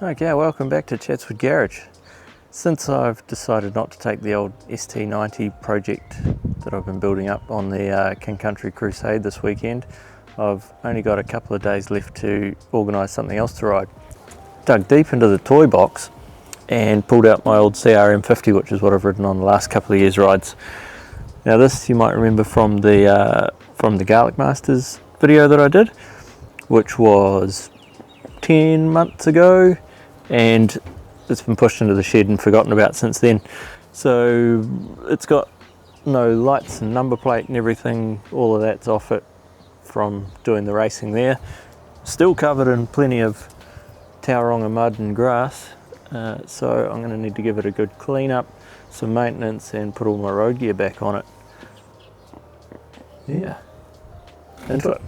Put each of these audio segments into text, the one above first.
Okay, welcome back to Chatswood Garage. Since I've decided not to take the old ST90 project that I've been building up on the Country Crusade this weekend, I've only got a couple of days left to organise something else to ride. Dug deep into the toy box and pulled out my old CRM50, which is what I've ridden on the last couple of years' rides. Now this you might remember from the Garlic Masters video that I did, which was 10 months ago, and it's been pushed into the shed and forgotten about since then. So it's got no lights and number plate and everything, all of that's off it from doing the racing there. Still covered in plenty of Tauranga mud and grass, so I'm going to need to give it a good clean up, some maintenance, and put all my road gear back on it. Yeah, into it.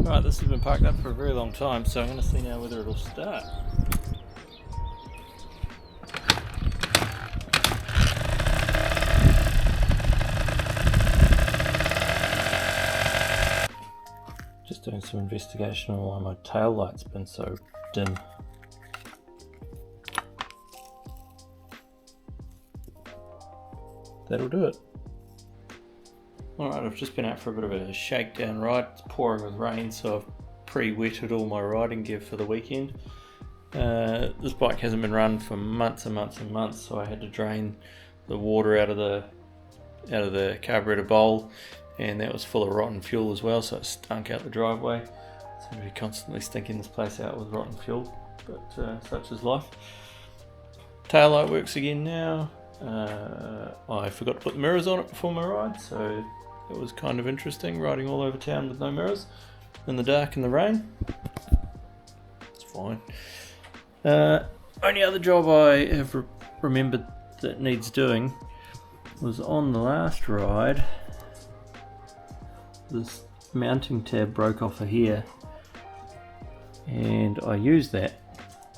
Right, this has been parked up for a very long time, so I'm going to see now whether it'll start. Just doing some investigation on why my tail light's been so dim. That'll do it. Alright, I've just been out for a bit of a shakedown ride. It's pouring with rain, so I've pre-wetted all my riding gear for the weekend. This bike hasn't been run for months and months and months, so I had to drain the water out of the carburetor bowl, and that was full of rotten fuel as well, so it stunk out the driveway. So I'd be constantly stinking this place out with rotten fuel, but such is life. Tail light works again now. I forgot to put the mirrors on it before my ride, so it was kind of interesting riding all over town with no mirrors in the dark and the rain. It's fine. Only other job I have remembered that needs doing was on the last ride. This mounting tab broke off of here, and I used that.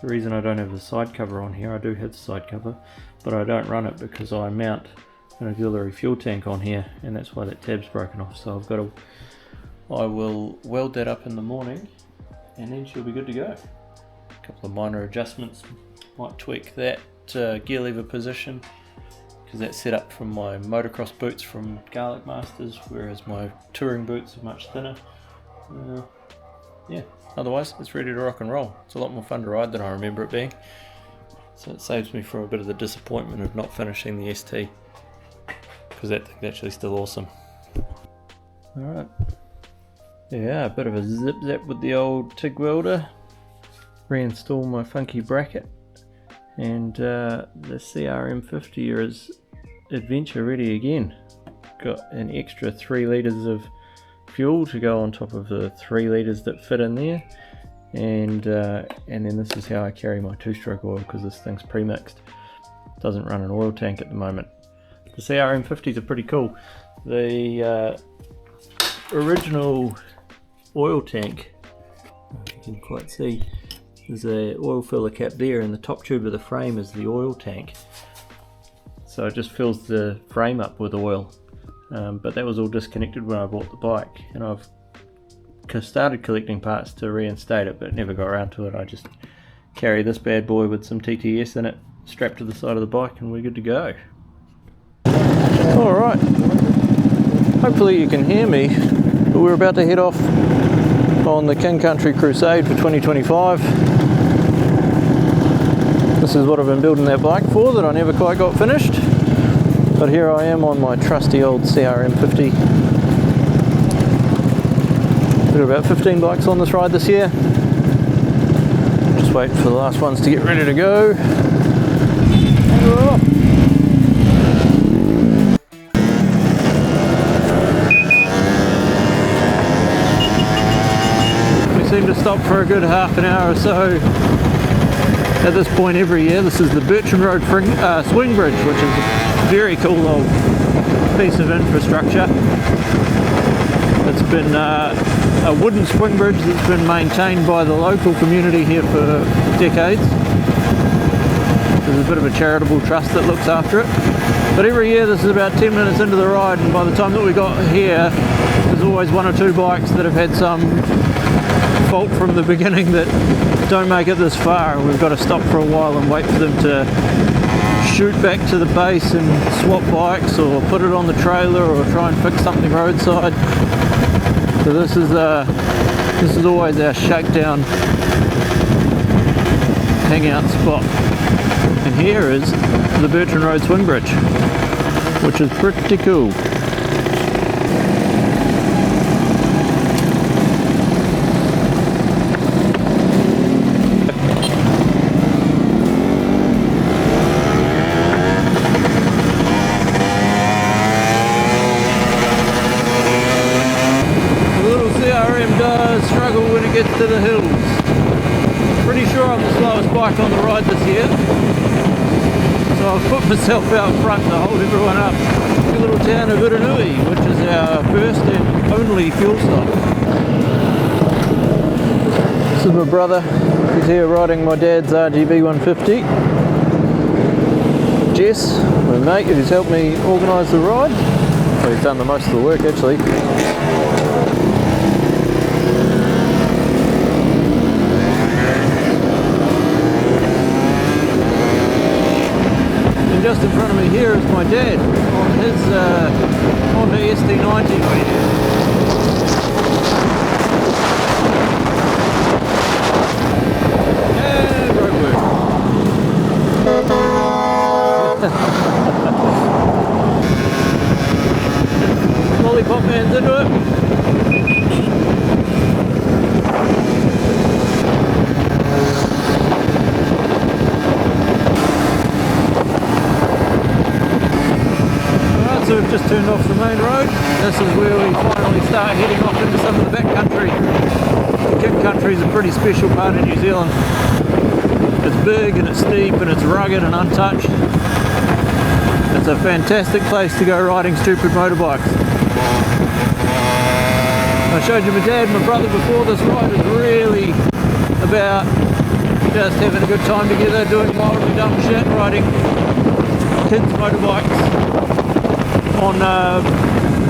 The reason I don't have the side cover on here, I do have the side cover, but I don't run it because I mount an auxiliary fuel tank on here, and that's why that tab's broken off. So I will weld that up in the morning, and then she'll be good to go. A couple of minor adjustments, might tweak that gear lever position, because that's set up from my motocross boots from Garlic Masters, whereas my touring boots are much thinner. Yeah, otherwise it's ready to rock and roll. It's a lot more fun to ride than I remember it being, so it saves me from a bit of the disappointment of not finishing the ST, because that thing's actually still awesome. Alright, yeah, a bit of a zip zap with the old TIG welder, reinstall my funky bracket, and the CRM50 is adventure ready again. Got an extra 3 litres of fuel to go on top of the 3 litres that fit in there, and then this is how I carry my 2-stroke oil, because this thing's pre-mixed. Doesn't run an oil tank at the moment. The CRM50s are pretty cool. The original oil tank, if you can quite see, there's a oil filler cap there, and the top tube of the frame is the oil tank, so it just fills the frame up with oil. But that was all disconnected when I bought the bike, and I've started collecting parts to reinstate it, but never got around to it. I just carry this bad boy with some TTS in it, strapped to the side of the bike, and we're good to go. Alright, hopefully you can hear me, but we're about to head off on the Country Crusade for 2025. This is what I've been building that bike for, that I never quite got finished. But here I am on my trusty old CRM50. Got about 15 bikes on this ride this year. Just waiting for the last ones to get ready to go. We seem to stop for a good half an hour or so at this point every year. This is the Bircham Road swing bridge, which is a very cool old piece of infrastructure. It's been a wooden swing bridge that's been maintained by the local community here for decades. There's a bit of a charitable trust that looks after it. But every year, this is about 10 minutes into the ride, and by the time that we got here, there's always one or two bikes that have had some fault from the beginning that don't make it this far, and we've got to stop for a while and wait for them to shoot back to the base and swap bikes or put it on the trailer or try and fix something roadside. So this is always our shakedown hangout spot. And here is the Bertrand Road Swing Bridge, which is pretty cool. Struggle when it gets to the hills. Pretty sure I'm the slowest bike on the ride this year, so I've put myself out front to hold everyone up. The little town of Uranui, which is our first and only fuel stop. This is my brother. He's here riding my dad's RGB 150. Jess, my mate, who's helped me organise the ride. Well, he's done the most of the work actually. Just in front of me here is my dad on his Honda ST90. And roadwork. Lollipop man's into it. So we've just turned off the main road. This is where we finally start heading off into some of the back country. The Kick Country is a pretty special part of New Zealand. It's big and it's steep and it's rugged and untouched. It's a fantastic place to go riding stupid motorbikes. I showed you my dad and my brother before. This ride is really about just having a good time together, doing wildly dumb shit, riding kids' motorbikes on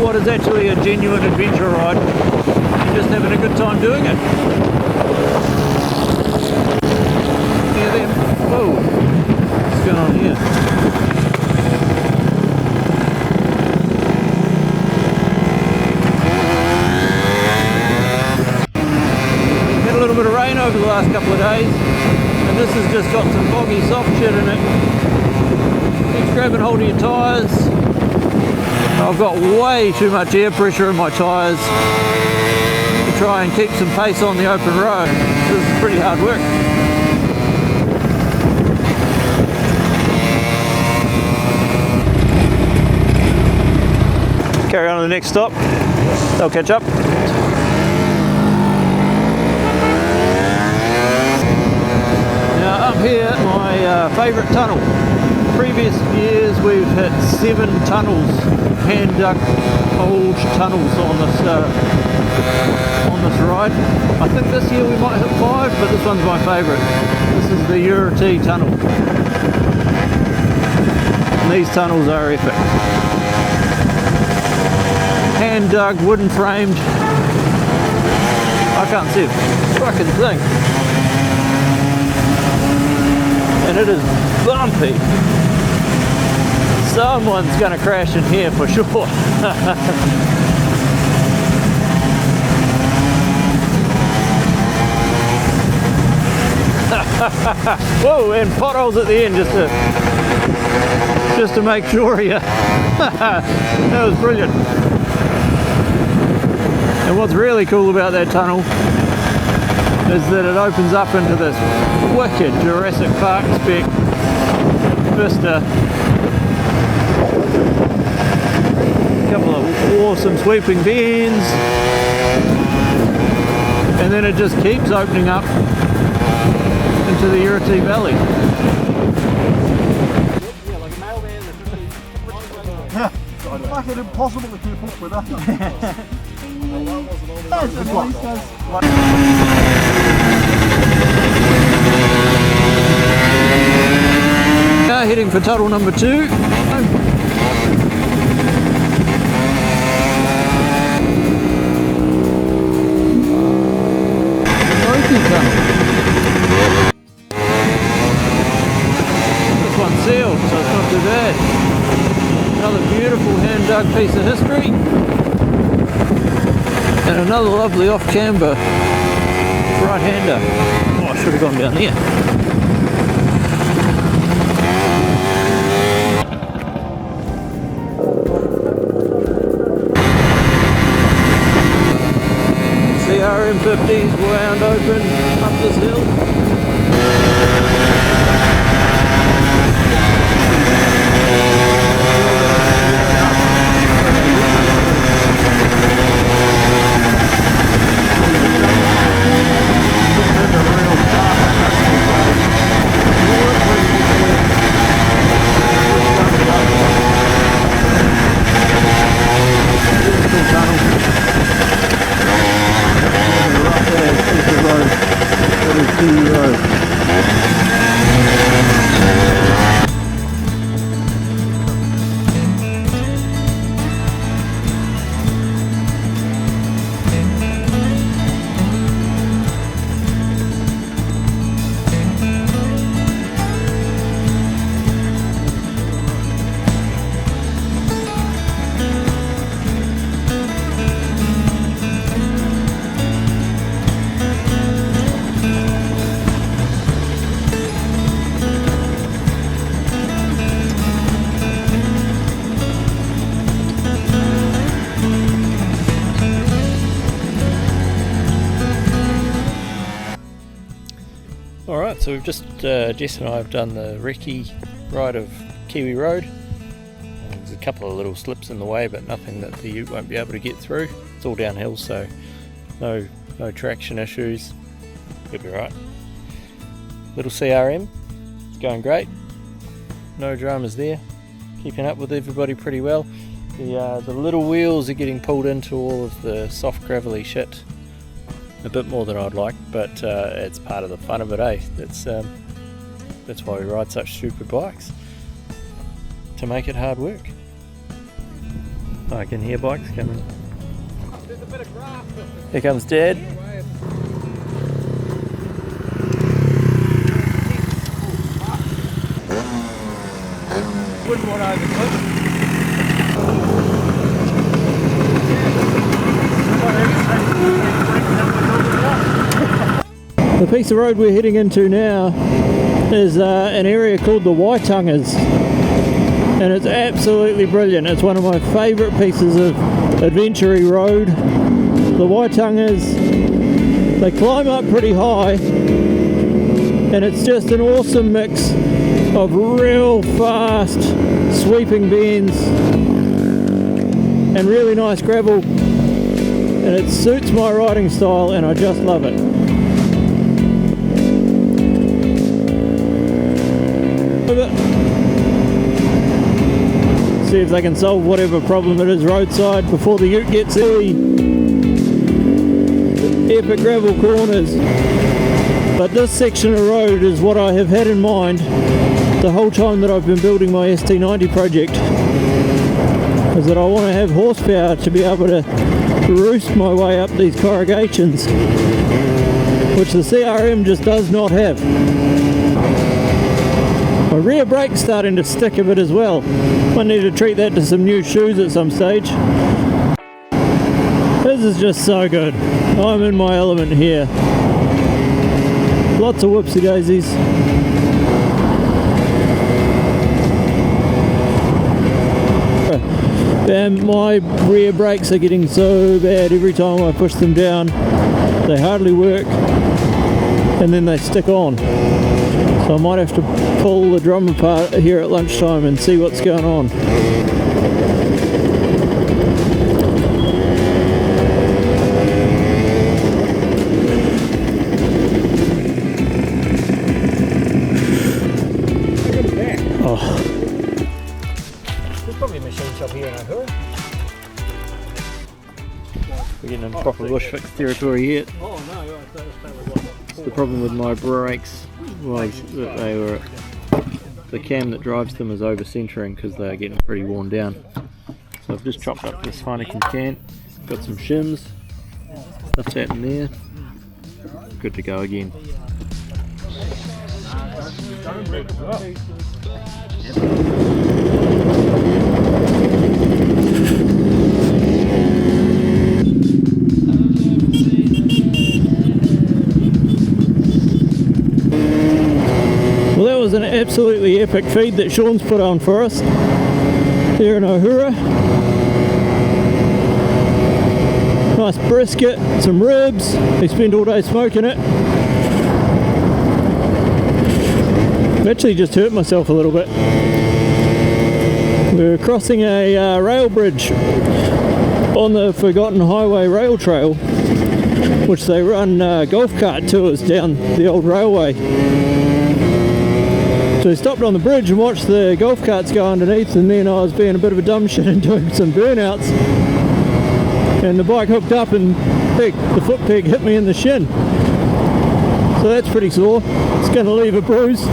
what is actually a genuine adventure ride, and just having a good time doing it. Hear them? Whoa! What's going on here? Had a little bit of rain over the last couple of days, and this has just got some foggy soft shit in it. Keeps grabbing hold of your tyres. I've got way too much air pressure in my tyres to try and keep some pace on the open road. This is pretty hard work. Carry on to the next stop. They'll catch up. Now up here, my favourite tunnel. Previous years we've hit 7 tunnels, hand dug old tunnels on this ride. I think this year we might hit 5, but this one's my favourite. This is the Urati tunnel. And these tunnels are epic. Hand dug, wooden framed. I can't see a fucking thing. And it is bumpy. Someone's gonna crash in here for sure. Whoa, and potholes at the end just to make sure you. That was brilliant. And what's really cool about that tunnel is that it opens up into this wicked Jurassic Park spec vista. A couple of awesome sweeping bends, and then it just keeps opening up into the Urati Valley. It's fucking impossible to keep up with that. That's the place. are heading for tunnel number 2. This one's sealed, so it's not too bad. Another beautiful hand-dug piece of history. And another lovely off-camber right-hander. Oh, I should have gone down there. CRM50's wound open up this hill. Alright, so we've just, Jess and I have done the recce ride of Kiwi Road. There's a couple of little slips in the way, but nothing that the ute won't be able to get through. It's all downhill, so no traction issues. It'll be right. Little CRM, going great. No dramas there. Keeping up with everybody pretty well. The little wheels are getting pulled into all of the soft gravelly shit. A bit more than I'd like, but it's part of the fun of it, eh? That's why we ride such stupid bikes, to make it hard work. I can hear bikes coming. There's a bit of grass. Here comes Dad. Wouldn't want to overcook. The piece of road we're heading into now is an area called the Waitangas, and it's absolutely brilliant. It's one of my favourite pieces of adventure road. The Waitangas, they climb up pretty high, and it's just an awesome mix of real fast sweeping bends and really nice gravel, and it suits my riding style and I just love it. See if they can solve whatever problem it is roadside before the ute gets there. Epic gravel corners. But this section of road is what I have had in mind the whole time that I've been building my ST90 project, is that I want to have horsepower to be able to roost my way up these corrugations, which the CRM just does not have. My rear brake's starting to stick a bit as well. Might need to treat that to some new shoes at some stage. This is just so good. I'm in my element here. Lots of whoopsie daisies. And my rear brakes are getting so bad every time I push them down. They hardly work, and then they stick on. So I might have to pull the drum apart here at lunchtime and see what's going on. Oh. There's probably a machine shop here in Ahura. We're getting in proper bush fix territory here. Oh no, right, that was what? The problem with my brakes was that they were the cam that drives them is over centering because they're getting pretty worn down. So I've just chopped up this Heineken can, got some shims, stuffed that in there, good to go again. Well, that was an absolutely epic feed that Sean's put on for us there in Ohura. Nice brisket, some ribs. He spent all day smoking it. I've actually just hurt myself a little bit. We're crossing a rail bridge on the Forgotten Highway rail trail, which they run golf cart tours down the old railway. So we stopped on the bridge and watched the golf carts go underneath, and then I was being a bit of a dumb shit and doing some burnouts, and the bike hooked up and the foot peg hit me in the shin. So that's pretty sore. It's going to leave a bruise.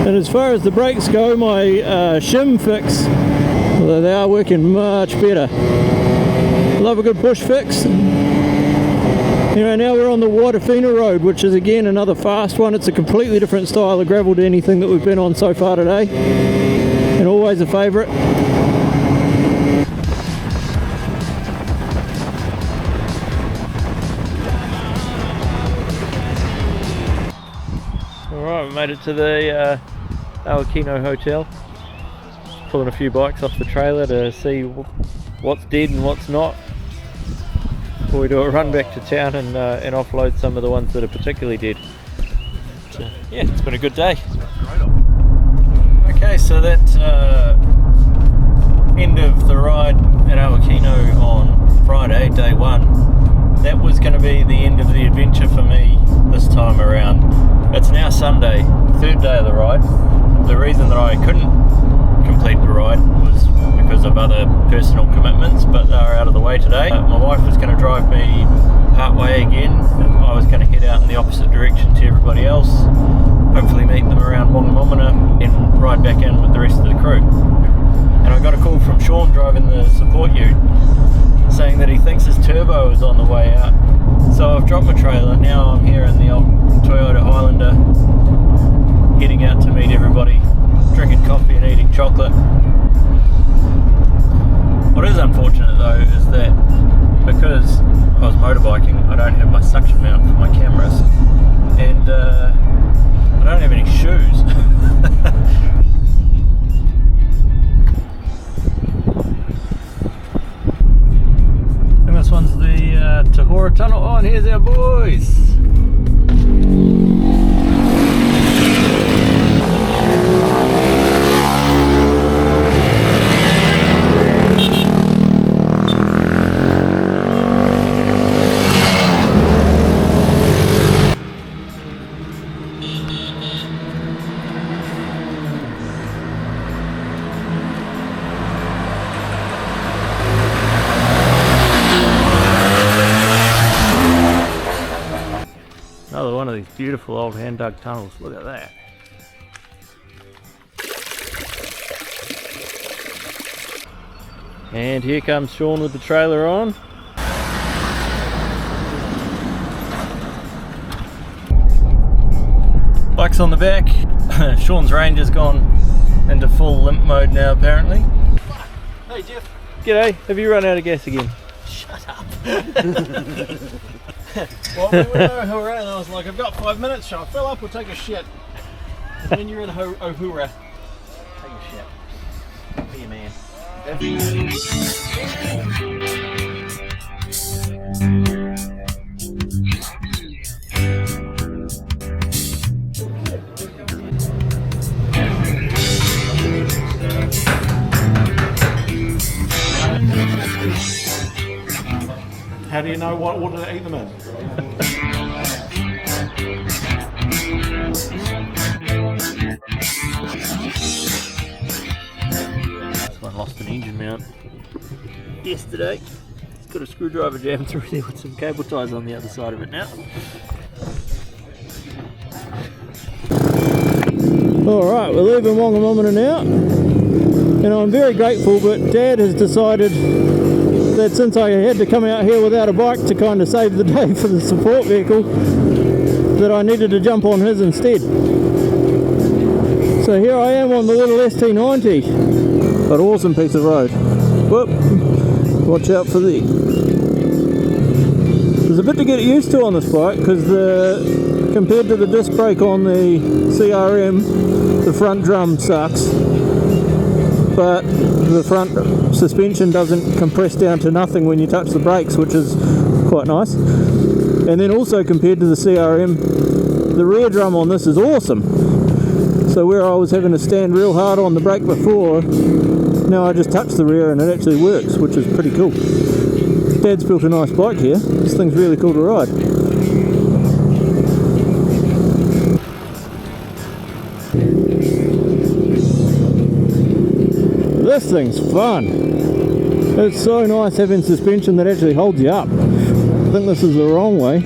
And as far as the brakes go, my shim fix, although they are working much better. Love a good push fix. Anyway, now we're on the Watafina Road, which is again another fast one. It's a completely different style of gravel to anything that we've been on so far today, and always a favourite. Alright, we made it to the Awakino Hotel. Just pulling a few bikes off the trailer to see what's dead and what's not, before we do a run back to town and offload some of the ones that are particularly dead. So, yeah, it's been a good day. Okay, so that end of the ride at Awakino on Friday, day one, that was going to be the end of the adventure for me this time around. It's now Sunday, third day of the ride. The reason that I couldn't complete the ride was because of other personal commitments, but they are out of the way today. My wife was going to drive me part way again. I was going to head out in the opposite direction to everybody else, hopefully meet them around Wongamomina and ride back in with the rest of the crew. And I got a call from Sean driving the support ute saying that he thinks his turbo is on the way out. So I've dropped my trailer. Now I'm here in the old Toyota Highlander, heading out to meet everybody, drinking coffee and eating chocolate. What is unfortunate though is that because I was motorbiking, I don't have my suction mount for my cameras, and I don't have any shoes. And this one's the Tahora Tunnel. Oh, and here's our boys. Another one of these beautiful old hand dug tunnels. Look at that. And here comes Sean with the trailer on. Bike's on the back. Sean's Ranger's gone into full limp mode now apparently. Hey Jeff. G'day, have you run out of gas again? Shut up. Well, we went to Ohura and I was like, I've got 5 minutes, shall I fill up or take a shit? When you're in Ohura, take a shit. Be a man. How do you know what order to eat them in? This one lost an engine mount yesterday. It's got a screwdriver jammed through there with some cable ties on the other side of it now. Alright, we're leaving Wongamomina now, and I'm very grateful, but Dad has decided that since I had to come out here without a bike to kind of save the day for the support vehicle, that I needed to jump on his instead. So here I am on the little ST90, but awesome piece of road. Whoop, watch out for the... There's a bit to get used to on this bike, because compared to the disc brake on the CRM, the front drum sucks, but the front suspension doesn't compress down to nothing when you touch the brakes, which is quite nice. And then also compared to the CRM, the rear drum on this is awesome. So where I was having to stand real hard on the brake before, now I just touch the rear and it actually works, which is pretty cool. Dad's built a nice bike here. This thing's really cool to ride. This thing's fun. It's so nice having suspension that actually holds you up. I think this is the wrong way.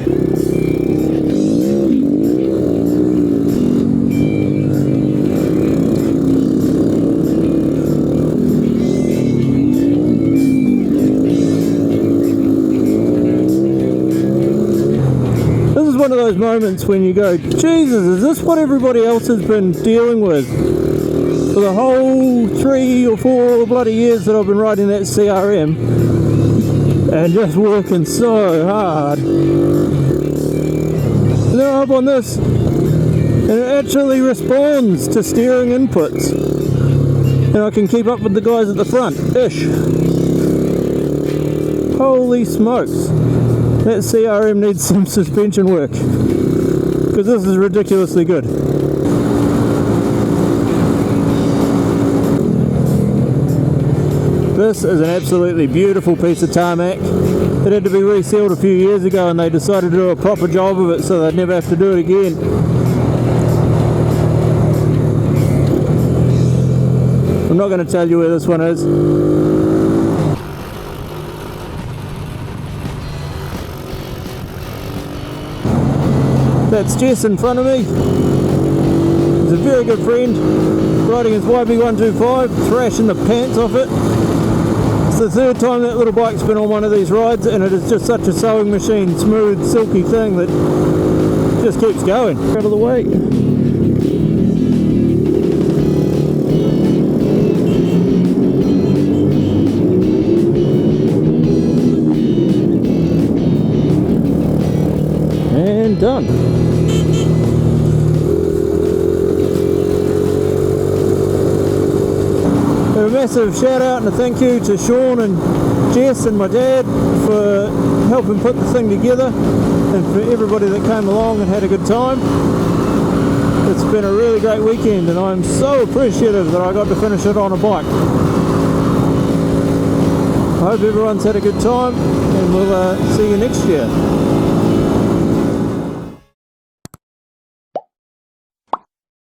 This is one of those moments when you go, Jesus, is this what everybody else has been dealing with for the whole 3 or 4 bloody years that I've been riding that CRM and just working so hard. And then I'm up on this and it actually responds to steering inputs and I can keep up with the guys at the front-ish. Holy smokes, that CRM needs some suspension work, because this is ridiculously good. This is an absolutely beautiful piece of tarmac. It had to be resealed a few years ago and they decided to do a proper job of it so they'd never have to do it again. I'm not going to tell you where this one is. That's Jess in front of me. He's a very good friend, riding his YB125, thrashing the pants off it. It's the third time that little bike's been on one of these rides and it is just such a sewing machine, smooth, silky thing that just keeps going. Out of the way. And done. A massive shout out and a thank you to Sean and Jess and my dad for helping put the thing together, and for everybody that came along and had a good time. It's been a really great weekend and I'm so appreciative that I got to finish it on a bike. I hope everyone's had a good time and we'll see you next year.